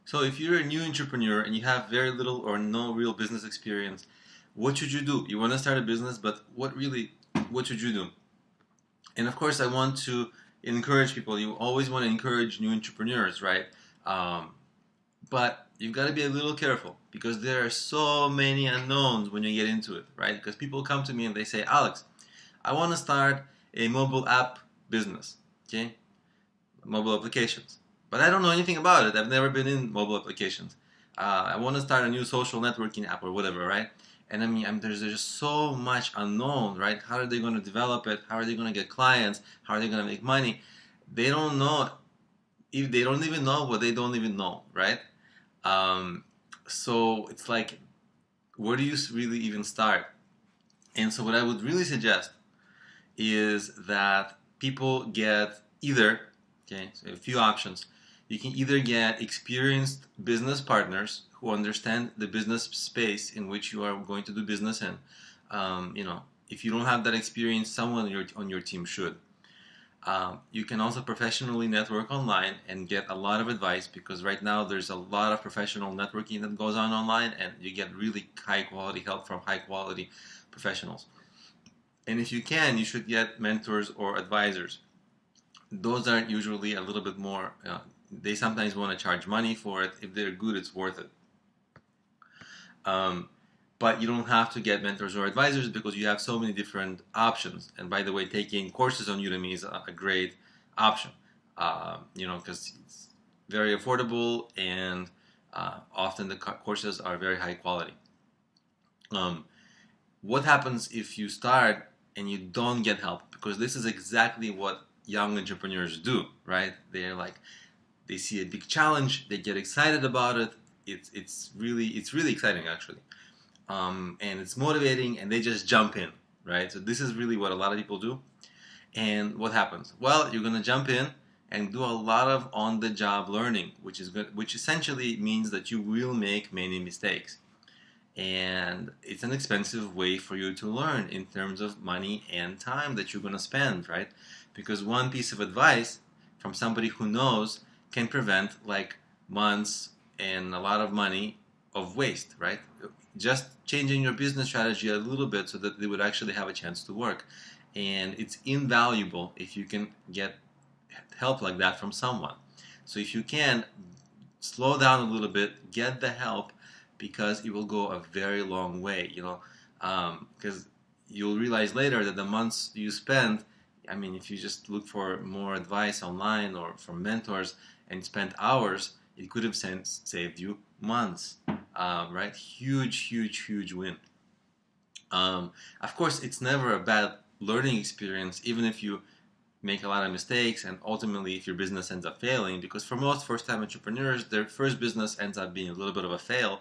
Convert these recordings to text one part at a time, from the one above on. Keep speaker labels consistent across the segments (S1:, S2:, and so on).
S1: So if you're a new entrepreneur and you have very little or no real business experience, what should you do? You want to start a business, but what should you do? And of course, I want to encourage people. You always want to encourage new entrepreneurs, right? Um, but you've got to be a little careful because there are so many unknowns when you get into it, right? Because people come to me and they say, Alex, I want to start a mobile app business, okay? Mobile applications. But I don't know anything about it. I've never been in mobile applications. I want to start a new social networking app or whatever, right? And I mean, there's just so much unknown, right? How are they going to develop it? How are they going to get clients? How are they going to make money? They don't know. If they don't even know what they don't even know, right? Um, so it's like, where do you really even start? And so what I would really suggest is that people get either, okay, so a few options. You can either get experienced business partners who understand the business space in which you are going to do business in. If you don't have that experience, someone on your team should. You can also professionally network online and get a lot of advice because right now there's a lot of professional networking that goes on online and you get really high quality help from high quality professionals. And if you can, you should get mentors or advisors. Those are usually a little bit more, they sometimes want to charge money for it. If they're good, it's worth it. Um, but you don't have to get mentors or advisors because you have so many different options. And by the way, taking courses on Udemy is a great option, because it's very affordable and often the courses are very high quality. Um, what happens if you start and you don't get help? Because this is exactly what young entrepreneurs do, right? They're like, they see a big challenge, they get excited about it. It's really exciting actually, and it's motivating, and they just jump in, right? So this is really what a lot of people do. And what happens? Well, you're gonna jump in and do a lot of on-the-job learning, which is good, which essentially means that you will make many mistakes and it's an expensive way for you to learn in terms of money and time that you're going to spend, right? Because one piece of advice from somebody who knows can prevent like months and a lot of money of waste, right? Just changing your business strategy a little bit so that they would actually have a chance to work. And it's invaluable if you can get help like that from someone. So if you can, slow down a little bit, get the help, because it will go a very long way, because you'll realize later that the months you spend, I mean, if you just look for more advice online or from mentors and spend hours, it could have saved you months, right? Huge, huge, huge win. Of course, it's never a bad learning experience, even if you make a lot of mistakes and ultimately if your business ends up failing, because for most first-time entrepreneurs their first business ends up being a little bit of a fail,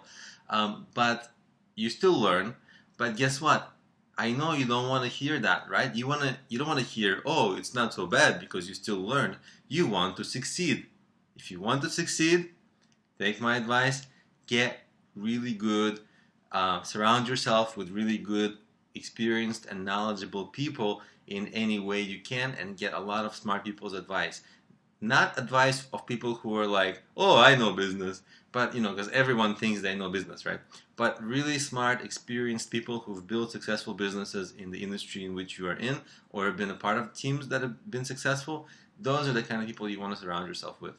S1: but you still learn. But guess what, I know you don't want to hear that, right? You don't want to hear, oh, it's not so bad because you still learned. You want to succeed. If you want to succeed, take my advice, get really good, surround yourself with really good, experienced and knowledgeable people in any way you can, and get a lot of smart people's advice. Not advice of people who are like, oh, I know business, but because everyone thinks they know business, right? But really smart, experienced people who've built successful businesses in the industry in which you are in, or have been a part of teams that have been successful. Those are the kind of people you want to surround yourself with.